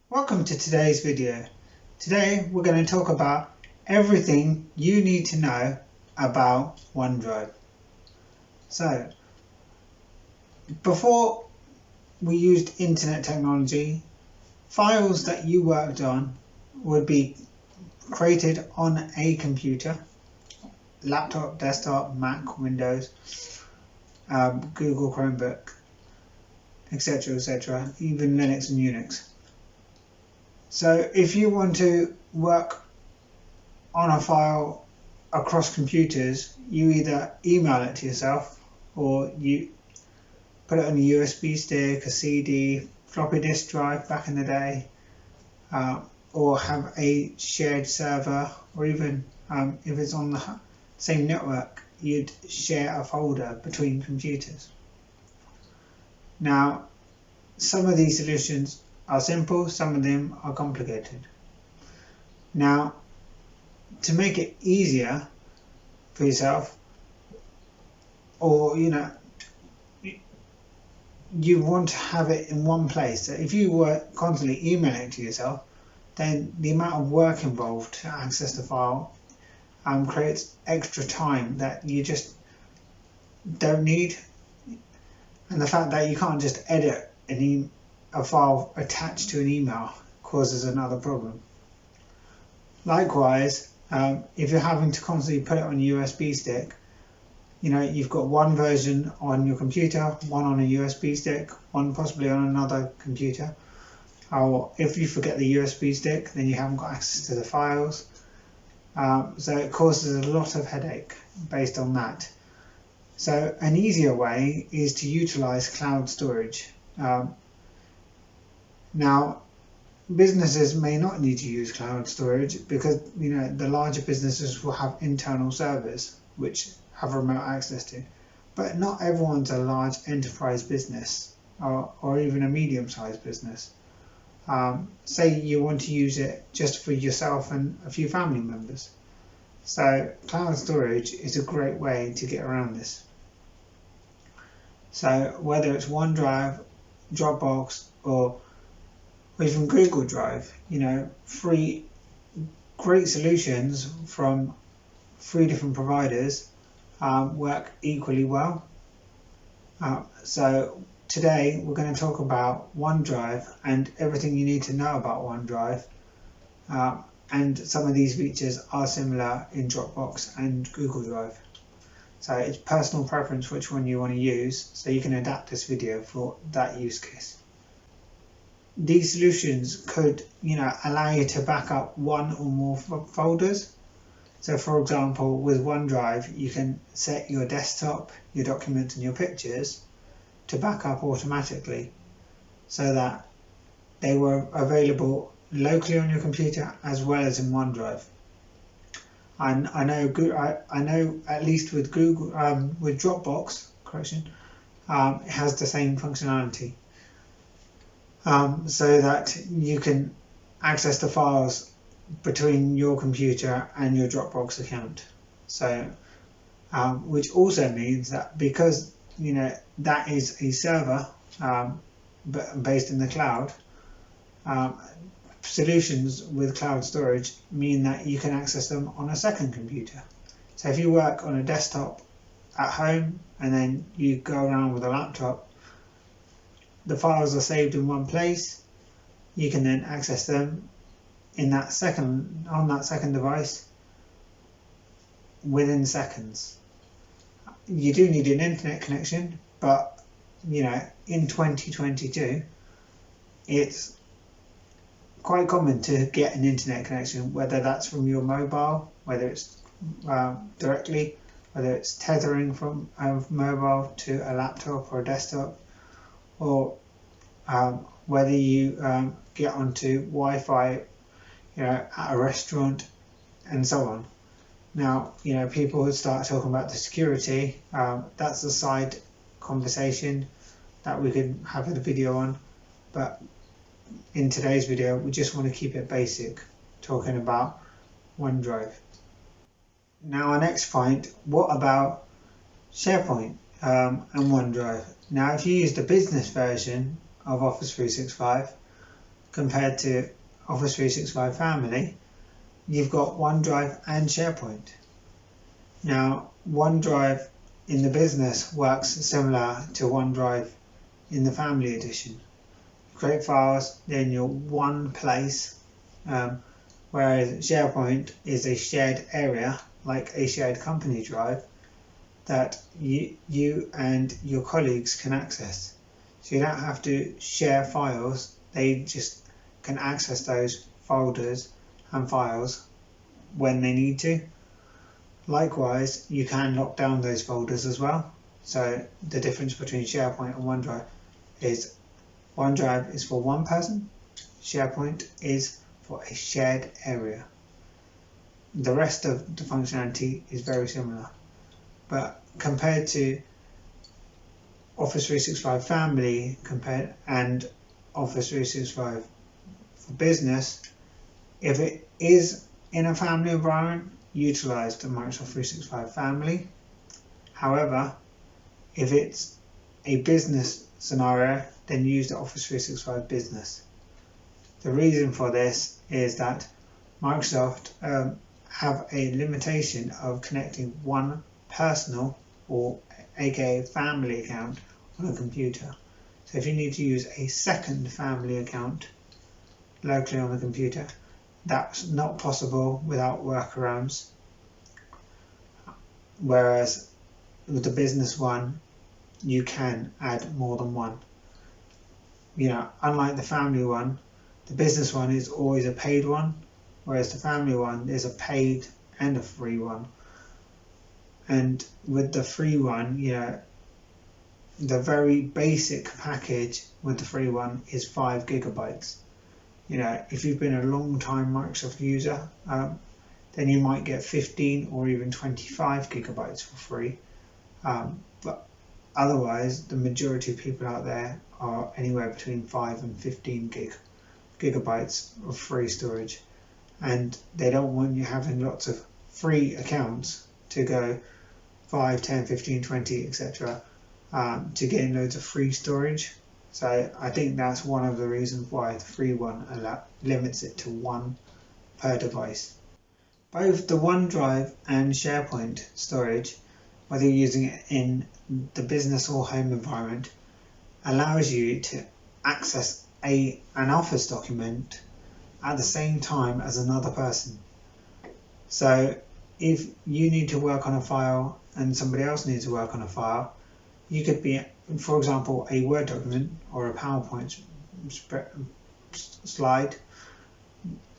Welcome to today's video. Today we're going to talk about everything you need to know about OneDrive. So, before we used internet technology, files that you worked on would be created on a computer, laptop, desktop, Mac, Windows, Google Chromebook, etc., even Linux and Unix. So if you want to work on a file across computers, you either email it to yourself or you put it on a USB stick, a CD, floppy disk drive back in the day, or have a shared server, or even if it's on the same network, you'd share a folder between computers. Now, some of these solutions are simple, some of them are complicated. Now, to make it easier for yourself, or you want to have it in one place. So if you were constantly emailing it to yourself, then the amount of work involved to access the file creates extra time that you just don't need. And the fact that you can't just edit a file attached to an email causes another problem. Likewise, if you're having to constantly put it on a USB stick, you've got one version on your computer, one on a USB stick, one possibly on another computer. Or if you forget the USB stick, then you haven't got access to the files. So it causes a lot of headache based on that. So an easier way is to utilize cloud storage. Now, businesses may not need to use cloud storage because the larger businesses will have internal servers which have remote access to, but not everyone's a large enterprise business or even a medium-sized business. Say you want to use it just for yourself and a few family members. So cloud storage is a great way to get around this. So whether it's OneDrive, Dropbox, or even Google Drive, free great solutions from 3 different providers work equally well. So today we're going to talk about OneDrive and everything you need to know about OneDrive. And some of these features are similar in Dropbox and Google Drive. So it's personal preference which one you want to use, so you can adapt this video for that use case. These solutions could, allow you to back up one or more folders. So for example, with OneDrive, you can set your desktop, your documents and your pictures to back up automatically so that they were available locally on your computer as well as in OneDrive. And I know at least with Google, with Dropbox, it has the same functionality. So that you can access the files between your computer and your Dropbox account. So, which also means that because that is a server but based in the cloud, solutions with cloud storage mean that you can access them on a second computer. So if you work on a desktop at home and then you go around with a laptop, the files are saved in one place. You can then access them on that second device within seconds. You do need an internet connection, but in 2022 it's quite common to get an internet connection, whether that's from your mobile, whether it's directly, whether it's tethering from a mobile to a laptop or a desktop, or whether you get onto Wi-Fi at a restaurant and so on. Now people would start talking about the security. That's a side conversation that we could have a video on, but in today's video we just want to keep it basic, talking about OneDrive. Now our next point, what about SharePoint and OneDrive? Now if you use the business version of Office 365, compared to Office 365 Family, you've got OneDrive and SharePoint. Now, OneDrive in the business works similar to OneDrive in the Family Edition. You create files, they're in your one place, whereas SharePoint is a shared area, like a shared company drive, that you and your colleagues can access. So you don't have to share files, they just can access those folders and files when they need to. Likewise, you can lock down those folders as well. So the difference between SharePoint and OneDrive is OneDrive is for one person, SharePoint is for a shared area. The rest of the functionality is very similar, but compared to Office 365 Family and Office 365 for Business, if it is in a family environment, utilize the Microsoft 365 Family. However, if it's a business scenario, then use the Office 365 Business. The reason for this is that Microsoft have a limitation of connecting one personal or aka family account on a computer. So if you need to use a second family account locally on the computer, that's not possible without workarounds. Whereas with the business one, you can add more than one. Unlike the family one, the business one is always a paid one, whereas the family one is a paid and a free one. And with the free one, the very basic package with the free one is 5 gigabytes. If you've been a long time Microsoft user, then you might get 15 or even 25 gigabytes for free. But otherwise, the majority of people out there are anywhere between 5 and 15 gigabytes of free storage. And they don't want you having lots of free accounts to go 5, 10, 15, 20, etc. To gain loads of free storage. So I think that's one of the reasons why the free one limits it to 1 per device. Both the OneDrive and SharePoint storage, whether you're using it in the business or home environment, allows you to access an Office document at the same time as another person. So if you need to work on a file and somebody else needs to work on a file, you could be, for example, a Word document or a PowerPoint slide.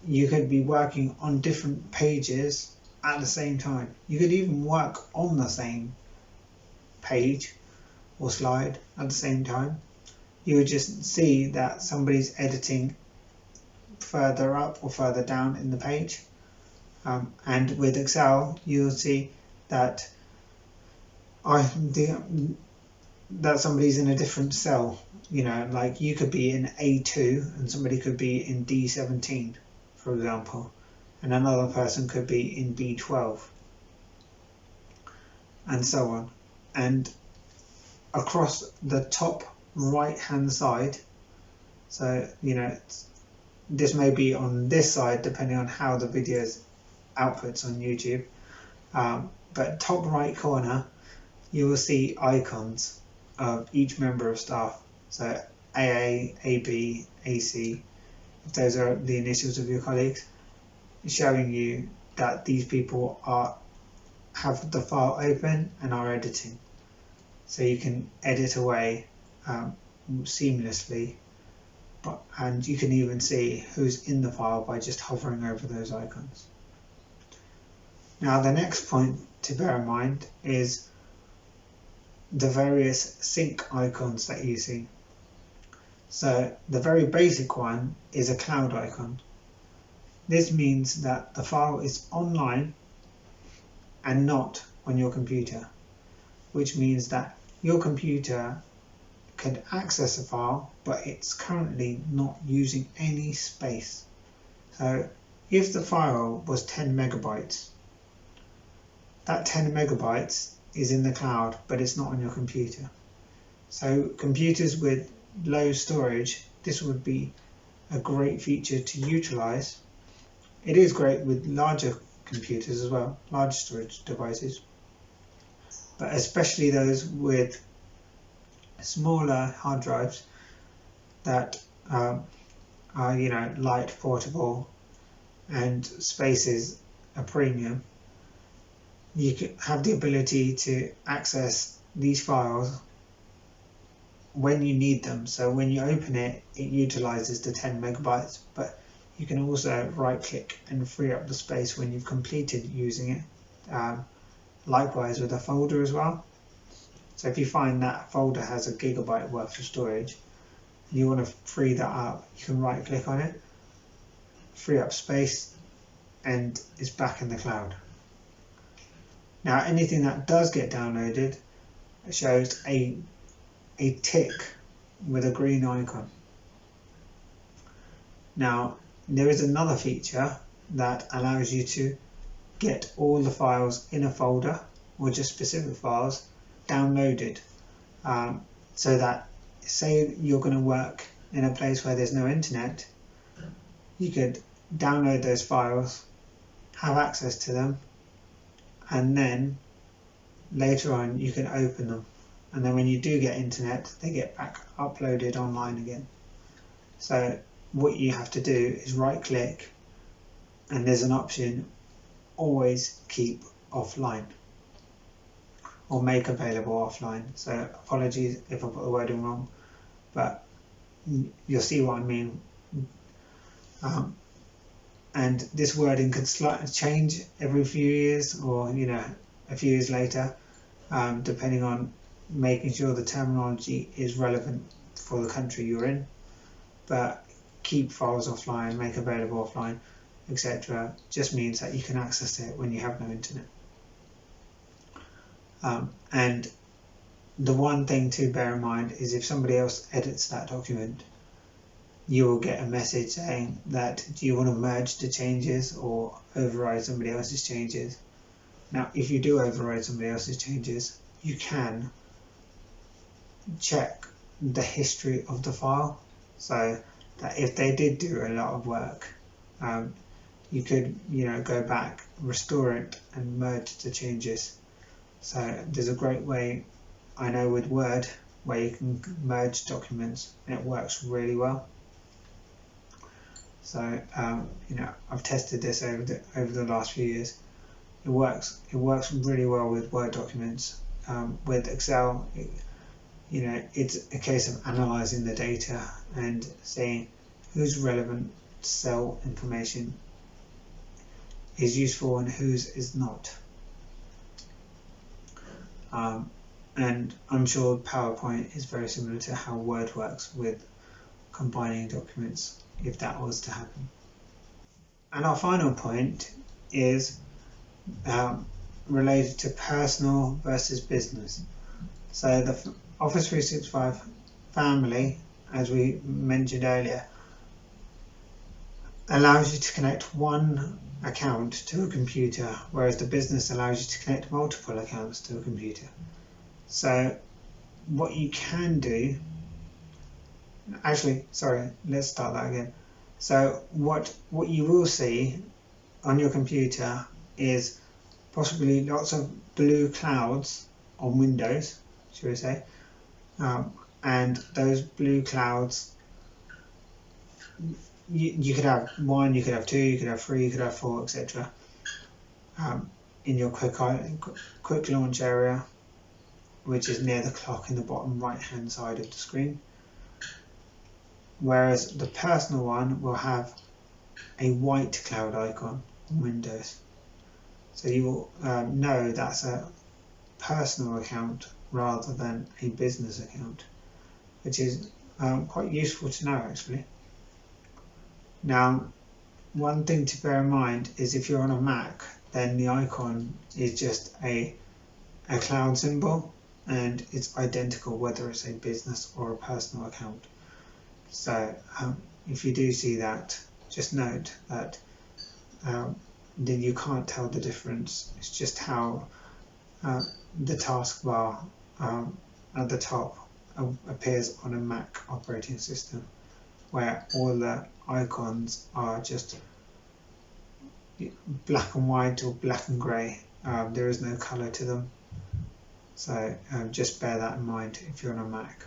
You could be working on different pages at the same time. You could even work on the same page or slide at the same time. You would just see that somebody's editing further up or further down in the page. And with Excel, you'll see that that somebody's in a different cell. Like you could be in A2 and somebody could be in D17, for example, and another person could be in B12, and so on. And across the top right hand side, so this may be on this side depending on how the video's outputs on YouTube, but top right corner you will see icons of each member of staff. So AA, AB, AC, if those are the initials of your colleagues, showing you that these people have the file open and are editing. So you can edit away seamlessly, and you can even see who's in the file by just hovering over those icons. Now the next point to bear in mind is the various sync icons that you see. So the very basic one is a cloud icon. This means that the file is online and not on your computer, which means that your computer can access a file, but it's currently not using any space. So if the file was 10 megabytes, that 10 megabytes is in the cloud, but it's not on your computer. So computers with low storage, this would be a great feature to utilize. It is great with larger computers as well, large storage devices, but especially those with smaller hard drives that are, light, portable, and space is a premium. You can have the ability to access these files when you need them. So when you open it, it utilizes the 10 megabytes, but you can also right click and free up the space when you've completed using it. Likewise with a folder as well. So if you find that folder has a gigabyte worth of storage, you want to free that up, you can right click on it, free up space, and it's back in the cloud. Now anything that does get downloaded shows a tick with a green icon. Now there is another feature that allows you to get all the files in a folder, or just specific files, downloaded, so that say you're going to work in a place where there's no internet, you could download those files, have access to them, and then later on you can open them, and then when you do get internet, they get back uploaded online again. So what you have to do is right click, and there's an option, always keep offline, or make available offline. So apologies if I put the wording wrong, but you'll see what I mean. And this wording could slightly change every few years, or a few years later, depending on making sure the terminology is relevant for the country you're in. But keep files offline, make available offline, etc. just means that you can access it when you have no internet. And the one thing to bear in mind is if somebody else edits that document, you will get a message saying that, do you want to merge the changes or override somebody else's changes? Now if you do override somebody else's changes, you can check the history of the file, so that if they did do a lot of work, you could go back, restore it, and merge the changes. So there's a great way, I know, with Word, where you can merge documents, and it works really well. So I've tested this over the last few years. It works really well with Word documents. With Excel, it's a case of analysing the data and seeing whose relevant cell information is useful and whose is not. And I'm sure PowerPoint is very similar to how Word works with combining documents, if that was to happen. And our final point is related to personal versus business. So the Office 365 family, as we mentioned earlier, allows you to connect one account to a computer, whereas the business allows you to connect multiple accounts to a computer. So what you can do, let's start that again. So what you will see on your computer is possibly lots of blue clouds on Windows, should we say, and those blue clouds, you could have 1, you could have 2, you could have 3, you could have 4, etc. In your quick launch area, which is near the clock in the bottom right hand side of the screen. Whereas the personal one will have a white cloud icon on Windows. So you will know that's a personal account rather than a business account, which is quite useful to know actually. Now, one thing to bear in mind is if you're on a Mac, then the icon is just a cloud symbol, and it's identical whether it's a business or a personal account. So if you do see that, just note that then you can't tell the difference. It's just how the taskbar at the top appears on a Mac operating system, where all the icons are just black and white or black and grey. There is no colour to them, so just bear that in mind if you're on a Mac.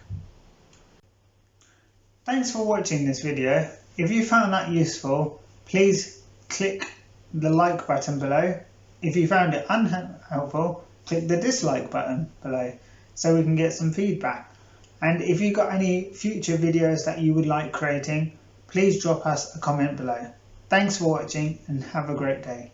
Thanks for watching this video. If you found that useful, please click the like button below. If you found it unhelpful, click the dislike button below so we can get some feedback. And if you've got any future videos that you would like creating, please drop us a comment below. Thanks for watching and have a great day.